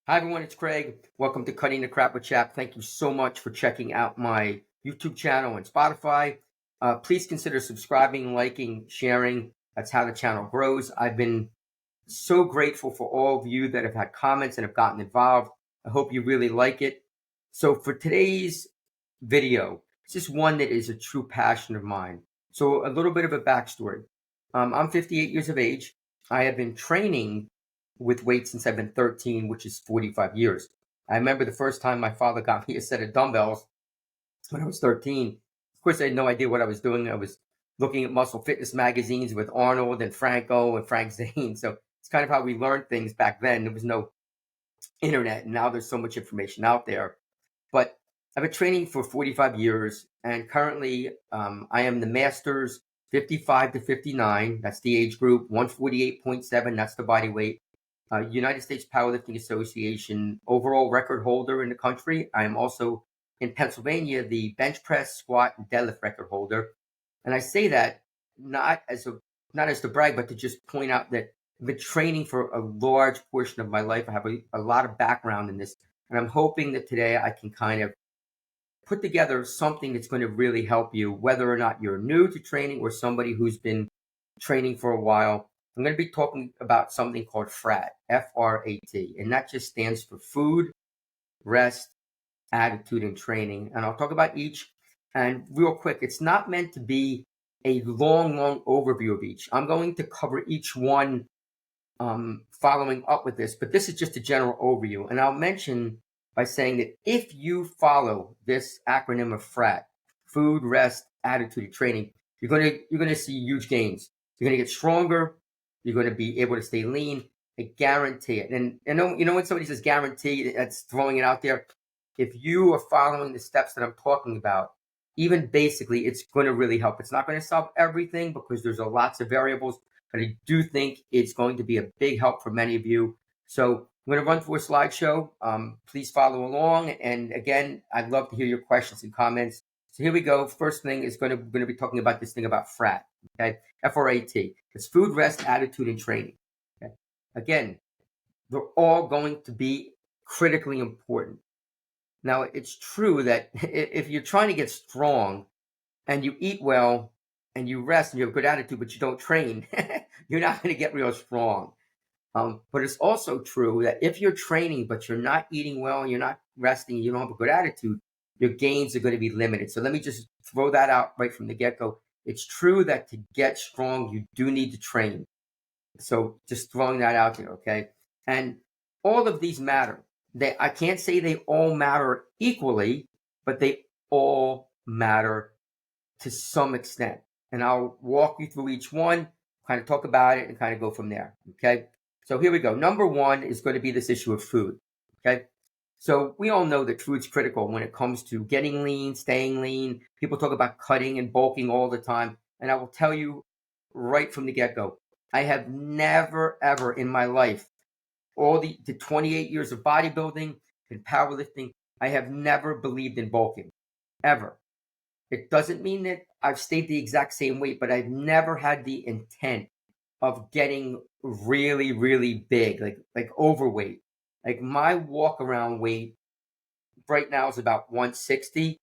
Hi everyone, it's Craig. Welcome to Cutting the Crap with Chap. Thank you so much for checking out my YouTube channel and Spotify. Please consider subscribing, liking, sharing. That's how the channel grows. I've been so grateful for all of you that have had comments and have gotten involved. I hope you really like it. So for today's video, it's just one that is a true passion of mine. So a little bit of a backstory. I'm 58 years of age. I have been training with weights since I've been 13, which is 45 years. I remember the first time my father got me a set of dumbbells when I was 13. Of course, I had no idea what I was doing. I was looking at muscle fitness magazines with Arnold and Franco and Frank Zane. So it's kind of how we learned things back then. There was no internet, and now there's so much information out there. But I've been training for 45 years, and currently I am the Masters 55 to 59. That's the age group. 148.7, that's the body weight. United States Powerlifting Association overall record holder in the country. I am also in Pennsylvania the bench press, squat, and deadlift record holder. And I say that not as to brag, but to just point out that I've been training for a large portion of my life. I have a lot of background in this, and I'm hoping that today I can kind of put together something that's going to really help you, whether or not you're new to training or somebody who's been training for a while. I'm going to be talking about something called FRAT, F-R-A-T, and that just stands for food, rest, attitude, and training. And I'll talk about each. And real quick, it's not meant to be a long overview of each. I'm going to cover each one following up with this, but this is just a general overview. And I'll mention by saying that if you follow this acronym of FRAT, food, rest, attitude, and training, you're going to see huge gains. You're going to get stronger. You're going to be able to stay lean. I guarantee it. And when somebody says guarantee, that's throwing it out there. If you are following the steps that I'm talking about, even basically, it's going to really help. It's not going to solve everything because there's lots of variables, but I do think it's going to be a big help for many of you. So I'm going to run through a slideshow. Please follow along. And again, I'd love to hear your questions and comments. So here we go. First thing is going to be talking about this thing about FRAT. Okay, F-R-A-T. It's food, rest, attitude, and training. Okay? Again, they're all going to be critically important. Now, it's true that if you're trying to get strong and you eat well and you rest and you have a good attitude, but you don't train, you're not going to get real strong. But it's also true that if you're training, but you're not eating well and you're not resting, and you don't have a good attitude, your gains are going to be limited. So let me just throw that out right from the get-go. It's true that to get strong, you do need to train. So just throwing that out there, okay? And all of these matter. I can't say they all matter equally, but they all matter to some extent. And I'll walk you through each one, kind of talk about it, and kind of go from there, okay? So here we go. Number one is going to be this issue of food, okay? So we all know that food's critical when it comes to getting lean, staying lean. People talk about cutting and bulking all the time. And I will tell you right from the get-go, I have never, ever in my life, all the 28 years of bodybuilding and powerlifting, I have never believed in bulking, ever. It doesn't mean that I've stayed the exact same weight, but I've never had the intent of getting really big, like overweight. Like my walk around weight right now is about 160,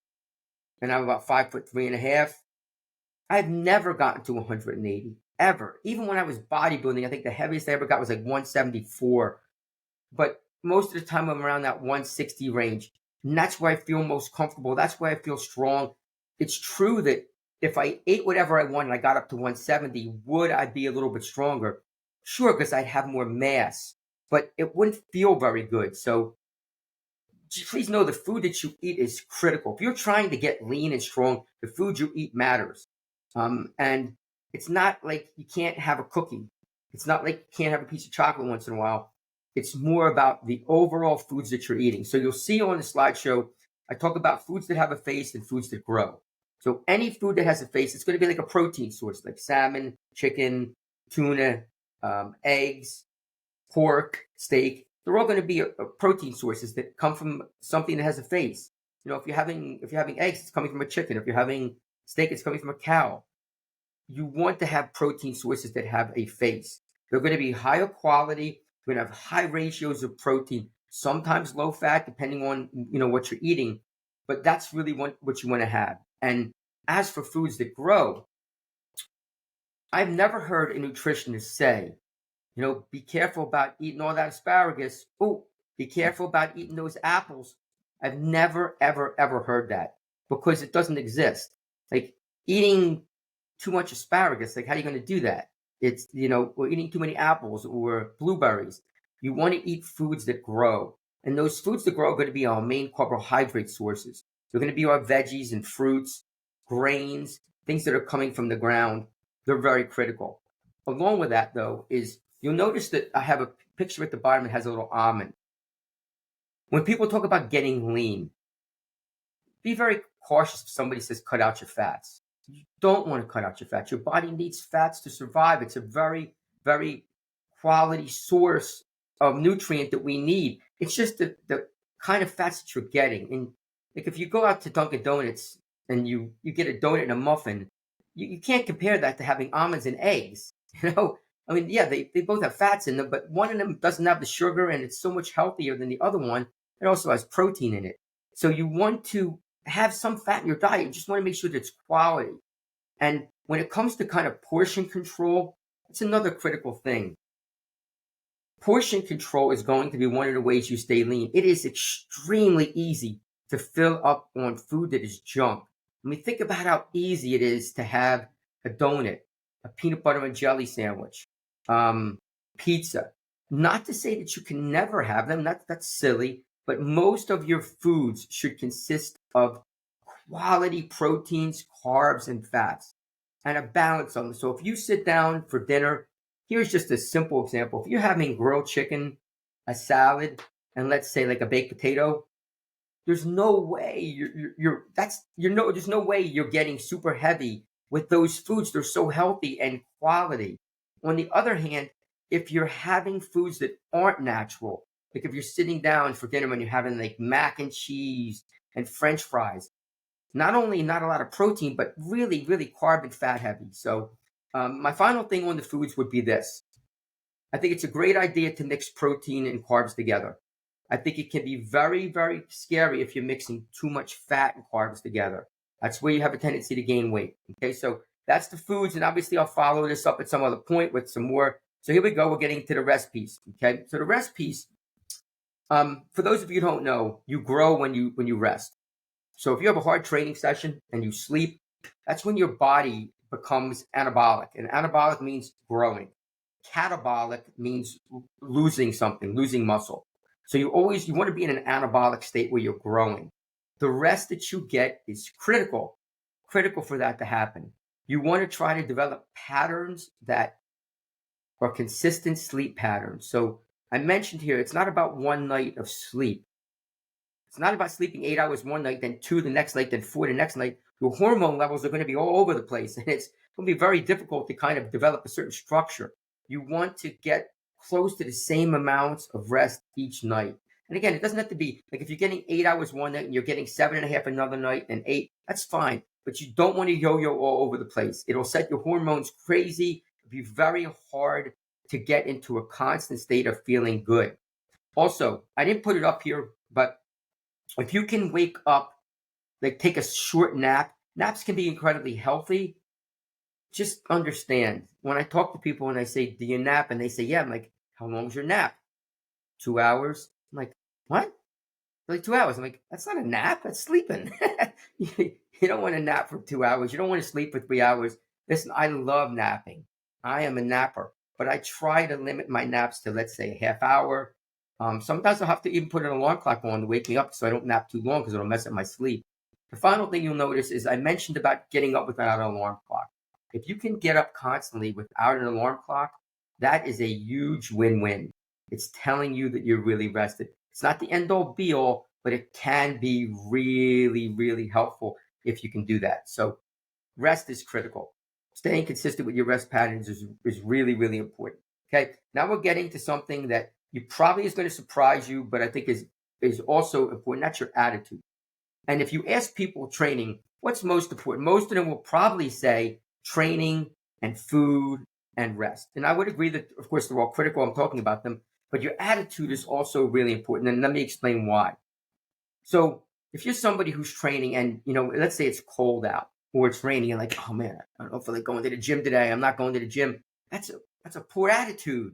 and I'm about 5'3.5". I've never gotten to 180 ever. Even when I was bodybuilding, I think the heaviest I ever got was like 174. But most of the time I'm around that 160 range. And that's where I feel most comfortable. That's where I feel strong. It's true that if I ate whatever I wanted, I got up to 170, would I be a little bit stronger? Sure, because I'd have more mass, but it wouldn't feel very good. So please know the food that you eat is critical. If you're trying to get lean and strong, the food you eat matters. And it's not like you can't have a cookie. It's not like you can't have a piece of chocolate once in a while. It's more about the overall foods that you're eating. So you'll see on the slideshow, I talk about foods that have a face and foods that grow. So any food that has a face, it's going to be like a protein source, like salmon, chicken, tuna, eggs, pork, steak. They're all going to be protein sources that come from something that has a face. You know, if you're having eggs, it's coming from a chicken. If you're having steak, it's coming from a cow. You want to have protein sources that have a face. They're going to be higher quality. You're going to have high ratios of protein. sometimes low fat, depending on what you're eating. But that's really what you want to have. And as for foods that grow, I've never heard a nutritionist say, be careful about eating all that asparagus. Oh, be careful about eating those apples. I've never, ever, ever heard that, because it doesn't exist. Like, eating too much asparagus, like, how are you going to do that? It's, or eating too many apples or blueberries. You want to eat foods that grow. And those foods that grow are going to be our main carbohydrate sources. They're going to be our veggies and fruits, grains, things that are coming from the ground. They're very critical. Along with that, though, is you'll notice that I have a picture at the bottom that has a little almond. When people talk about getting lean, be very cautious if somebody says cut out your fats. You don't want to cut out your fats. Your body needs fats to survive. It's a very, very quality source of nutrient that we need. It's just the kind of fats that you're getting. And like, if you go out to Dunkin' Donuts and you get a donut and a muffin, you can't compare that to having almonds and eggs. I mean, yeah, they both have fats in them, but one of them doesn't have the sugar, and it's so much healthier than the other one. It also has protein in it. So you want to have some fat in your diet. You just want to make sure that it's quality. And when it comes to kind of portion control, it's another critical thing. Portion control is going to be one of the ways you stay lean. It is extremely easy to fill up on food that is junk. I mean, think about how easy it is to have a donut, a peanut butter and jelly sandwich, pizza. Not to say that you can never have them. That's silly. But most of your foods should consist of quality proteins, carbs, and fats, and a balance on them. So if you sit down for dinner, here's just a simple example. If you're having grilled chicken, a salad, and let's say like a baked potato, there's no way there's no way you're getting super heavy with those foods. They're so healthy and quality. On the other hand, if you're having foods that aren't natural, like if you're sitting down for dinner and you're having like mac and cheese and French fries, not only not a lot of protein, but really, really carb and fat heavy. So my final thing on the foods would be this. I think it's a great idea to mix protein and carbs together. I think it can be very, very scary if you're mixing too much fat and carbs together. That's where you have a tendency to gain weight. Okay, so that's the foods, and obviously I'll follow this up at some other point with some more. So here we go. We're getting to the rest piece. Okay, so the rest piece, for those of you who don't know, you grow when you rest. So if you have a hard training session and you sleep, that's when your body becomes anabolic, and anabolic means growing. Catabolic means losing something, losing muscle. So you want to be in an anabolic state where you're growing. The rest that you get is critical for that to happen. You want to try to develop patterns that are consistent sleep patterns. So I mentioned here, it's not about one night of sleep. It's not about sleeping 8 hours one night, then 2 the next night, then 4 the next night. Your hormone levels are going to be all over the place, and it's going to be very difficult to kind of develop a certain structure. You want to get close to the same amounts of rest each night. And again, it doesn't have to be like if you're getting 8 hours one night and you're getting 7.5 another night and 8, that's fine. But you don't want to yo-yo all over the place. It'll set your hormones crazy. It'll be very hard to get into a constant state of feeling good. Also, I didn't put it up here, but if you can wake up, like take a short nap, naps can be incredibly healthy. Just understand, when I talk to people and I say, do you nap? And they say, yeah. I'm like, how long's your nap? 2 hours? I'm like, what? They're like 2 hours. I'm like, that's not a nap. That's sleeping. You don't want to nap for 2 hours. You don't want to sleep for 3 hours. Listen, I love napping. I am a napper, but I try to limit my naps to, let's say, a half hour. Sometimes I'll have to even put an alarm clock on to wake me up so I don't nap too long because it'll mess up my sleep. The final thing you'll notice is I mentioned about getting up without an alarm clock. If you can get up constantly without an alarm clock, that is a huge win-win. It's telling you that you're really rested. It's not the end-all be-all, but it can be really, really helpful if you can do that. So rest is critical. Staying consistent with your rest patterns is really, really important. Okay, now we're getting to something that you probably is going to surprise you, but I think is also important. That's your attitude. And if you ask people training, what's most important? Most of them will probably say training and food and rest. And I would agree that, of course, they're all critical. I'm talking about them. but your attitude is also really important. And let me explain why. So if you're somebody who's training and, let's say it's cold out or it's raining and like, oh man, I don't feel like going to the gym today. I'm not going to the gym. That's a poor attitude.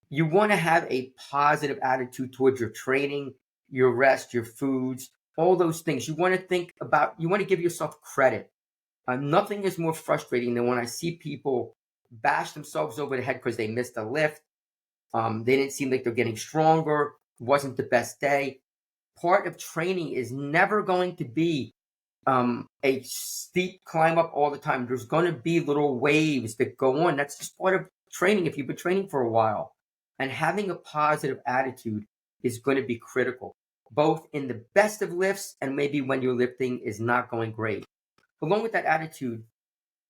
You want to have a positive attitude towards your training, your rest, your foods, all those things. You want to give yourself credit. Nothing is more frustrating than when I see people bash themselves over the head because they missed a lift. They didn't seem like they're getting stronger. Wasn't the best day. Part of training is never going to be a steep climb up all the time. There's going to be little waves that go on. That's just part of training if you've been training for a while. And having a positive attitude is going to be critical, both in the best of lifts and maybe when your lifting is not going great. Along with that attitude,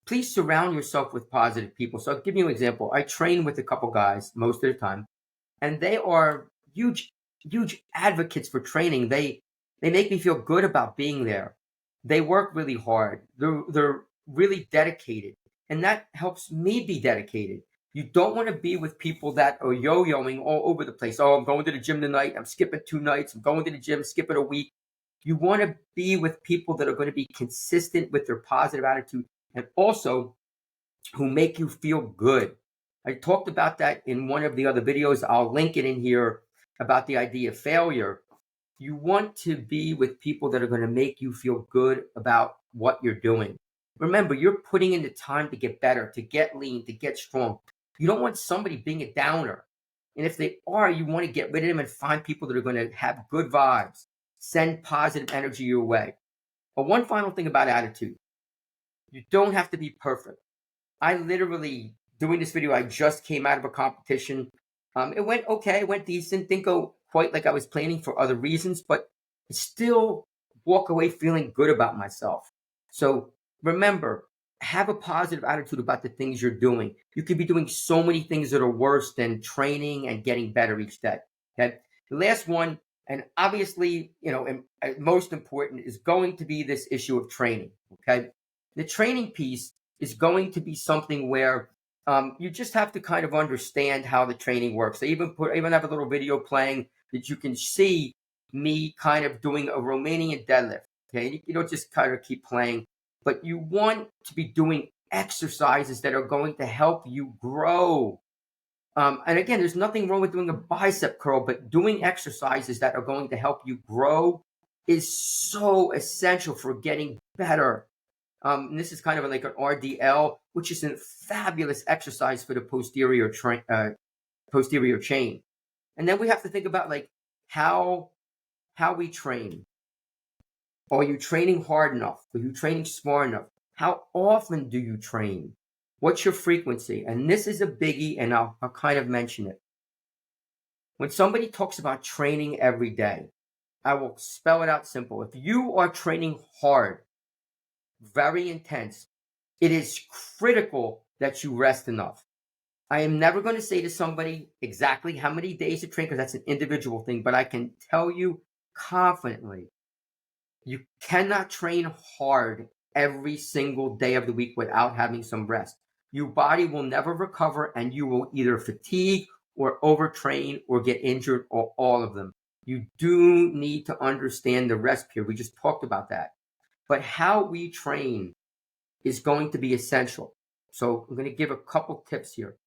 please surround yourself with positive people. So I'll give you an example. I train with a couple guys most of the time, and they are huge advocates for training. They make me feel good about being there. They work really hard. They're really dedicated, and that helps me be dedicated. You don't want to be with people that are yo-yoing all over the place. Oh, I'm going to the gym tonight. I'm skipping 2 nights. I'm going to the gym, skipping a week. You want to be with people that are going to be consistent with their positive attitude and also who make you feel good. I talked about that in one of the other videos. I'll link it in here about the idea of failure. You want to be with people that are going to make you feel good about what you're doing. Remember, you're putting in the time to get better, to get lean, to get strong. You don't want somebody being a downer. And if they are, you want to get rid of them and find people that are going to have good vibes, send positive energy your way. But one final thing about attitude. You don't have to be perfect. I literally, doing this video, I just came out of a competition. It went okay, it went decent. Didn't go quite like I was planning for other reasons, but I still walk away feeling good about myself. So remember, have a positive attitude about the things you're doing. You could be doing so many things that are worse than training and getting better each day. Okay. The last one, and obviously, and most important, is going to be this issue of training. Okay. The training piece is going to be something where you just have to kind of understand how the training works. I even have a little video playing that you can see me kind of doing a Romanian deadlift. Okay, you don't just kind of keep playing, but you want to be doing exercises that are going to help you grow. And again, there's nothing wrong with doing a bicep curl, but doing exercises that are going to help you grow is so essential for getting better. And this is kind of like an RDL, which is a fabulous exercise for the posterior chain. And then we have to think about like how we train. Are you training hard enough? Are you training smart enough? How often do you train? What's your frequency? And this is a biggie, and I'll kind of mention it. When somebody talks about training every day, I will spell it out simple. If you are training hard, very intense, it is critical that you rest enough. I am never going to say to somebody exactly how many days to train because that's an individual thing, but I can tell you confidently, you cannot train hard every single day of the week without having some rest. Your body will never recover and you will either fatigue or overtrain or get injured or all of them. You do need to understand the rest period. We just talked about that. But how we train is going to be essential. So I'm going to give a couple tips here.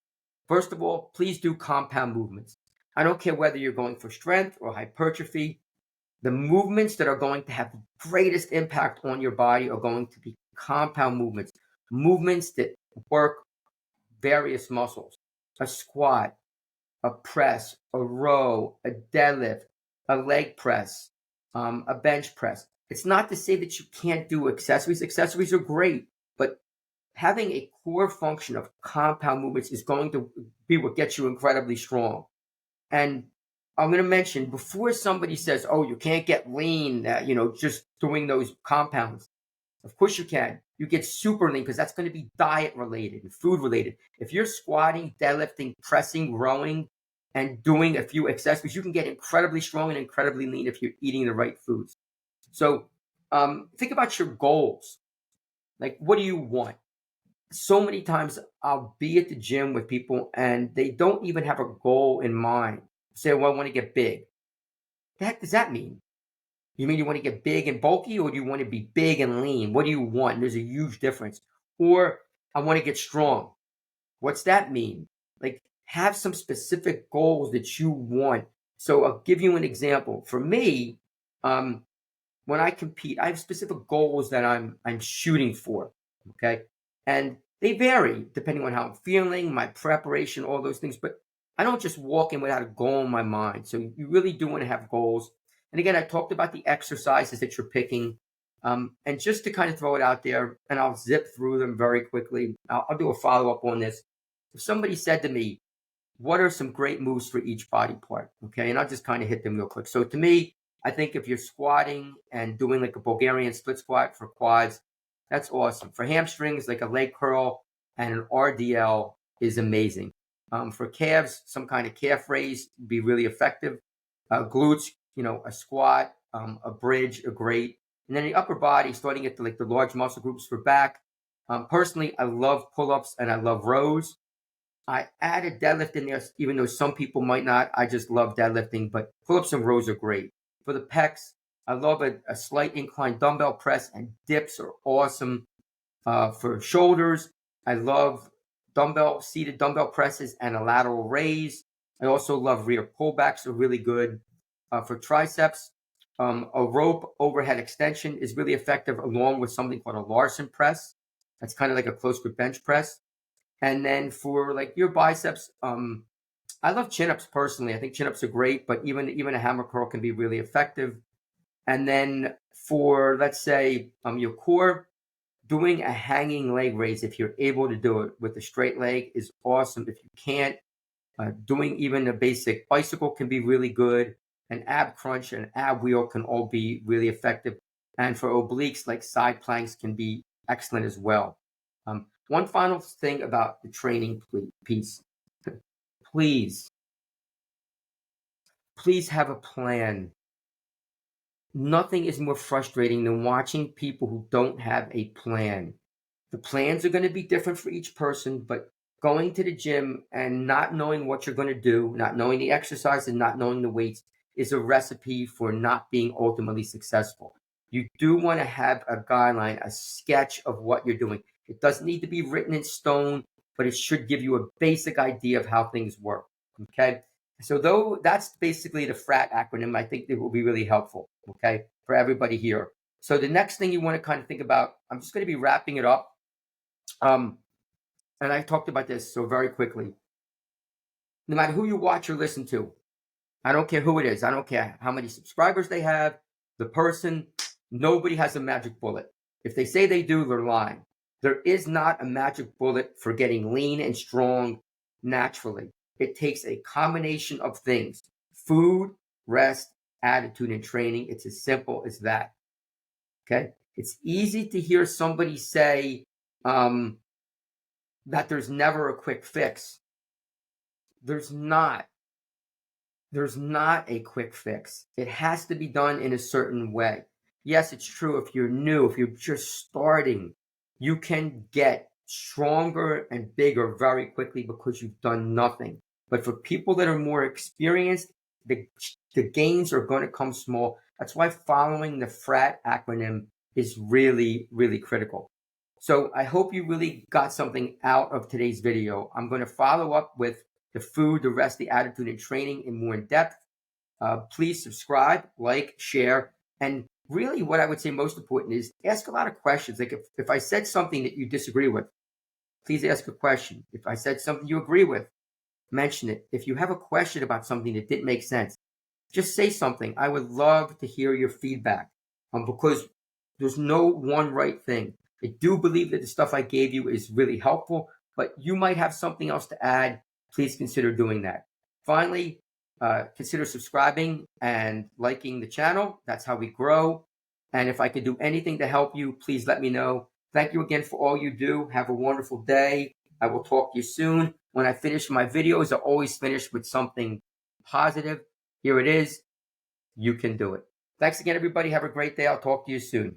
First of all, please do compound movements. I don't care whether you're going for strength or hypertrophy. The movements that are going to have the greatest impact on your body are going to be compound movements, movements that work various muscles, a squat, a press, a row, a deadlift, a leg press, a bench press. It's not to say that you can't do accessories. Accessories are great, but having a core function of compound movements is going to be what gets you incredibly strong. And I'm going to mention before somebody says, oh, you can't get lean, just doing those compounds. Of course you can. You get super lean because that's going to be diet related and food related. If you're squatting, deadlifting, pressing, rowing, and doing a few accessories, you can get incredibly strong and incredibly lean if you're eating the right foods. So think about your goals. Like, what do you want? So many times I'll be at the gym with people and they don't even have a goal in mind. say, well, I want to get big. The heck does that mean? You mean you want to get big and bulky, or do you want to be big and lean? What do you want? There's a huge difference. Or I want to get strong. What's that mean? Like, have some specific goals that you want. So I'll give you an example. For me, when I compete, I have specific goals that I'm shooting for. Okay. And they vary depending on how I'm feeling, my preparation, all those things. But I don't just walk in without a goal in my mind. So you really do want to have goals. And again, I talked about the exercises that you're picking. And just to kind of throw it out there, and I'll zip through them very quickly. I'll do a follow up on this. If somebody said to me, what are some great moves for each body part? Okay. And I'll just kind of hit them real quick. So to me, I think if you're squatting and doing like a Bulgarian split squat for quads, that's awesome. For hamstrings, like a leg curl and an RDL is amazing. For calves, some kind of calf raise would be really effective. Glutes, a squat, a bridge, are great. And then the upper body, starting at the large muscle groups for back. Personally, I love pull-ups and I love rows. I added deadlift in there, even though some people might not. I just love deadlifting, but pull-ups and rows are great. For the pecs, I love a slight incline dumbbell press, and dips are awesome. For shoulders, I love seated dumbbell presses and a lateral raise. I also love rear pullbacks, are really good. For triceps, a rope overhead extension is really effective, along with something called a Larson press. That's kind of like a close grip bench press. And then for like your biceps, I love chin-ups personally. I think chin-ups are great, but even a hammer curl can be really effective. And then for, let's say, your core, doing a hanging leg raise, if you're able to do it with a straight leg, is awesome. If you can't, doing even a basic bicycle can be really good. An ab crunch and ab wheel can all be really effective. And for obliques, like side planks can be excellent as well. One final thing about the training piece. Please have a plan. Nothing is more frustrating than watching people who don't have a plan. The plans are going to be different for each person, but going to the gym and not knowing what you're going to do, not knowing the exercise and not knowing the weights, is a recipe for not being ultimately successful. You do want to have a guideline, a sketch of what you're doing. It doesn't need to be written in stone, but it should give you a basic idea of how things work. Okay. So though that's basically the FRAT acronym, I think it will be really helpful, okay, for everybody here. So the next thing you want to kind of think about, I'm just going to be wrapping it up. And I talked about this so very quickly. No matter who you watch or listen to, I don't care who it is. I don't care how many subscribers they have, the person, nobody has a magic bullet. If they say they do, they're lying. There is not a magic bullet for getting lean and strong naturally. It takes a combination of things: food, rest, attitude, and training. It's as simple as that. Okay? It's easy to hear somebody say that there's never a quick fix. There's not. There's not a quick fix. It has to be done in a certain way. Yes, it's true. If you're new, if you're just starting, you can get stronger and bigger very quickly because you've done nothing. But for people that are more experienced, the gains are going to come small. That's why following the FRAT acronym is really, really critical. So I hope you really got something out of today's video. I'm going to follow up with the food, the rest, the attitude, and training in more in depth. Please subscribe, like, share, and really what I would say most important is ask a lot of questions. Like if I said something that you disagree with, please ask a question. If I said something you agree with, mention it. If you have a question about something that didn't make sense, just say something. I would love to hear your feedback because there's no one right thing. I do believe that the stuff I gave you is really helpful, but you might have something else to add. Please consider doing that. Finally, consider subscribing and liking the channel. That's how we grow. And if I could do anything to help you, please let me know. Thank you again for all you do. Have a wonderful day. I will talk to you soon. When I finish my videos, I always finish with something positive. Here it is. You can do it. Thanks again, everybody. Have a great day. I'll talk to you soon.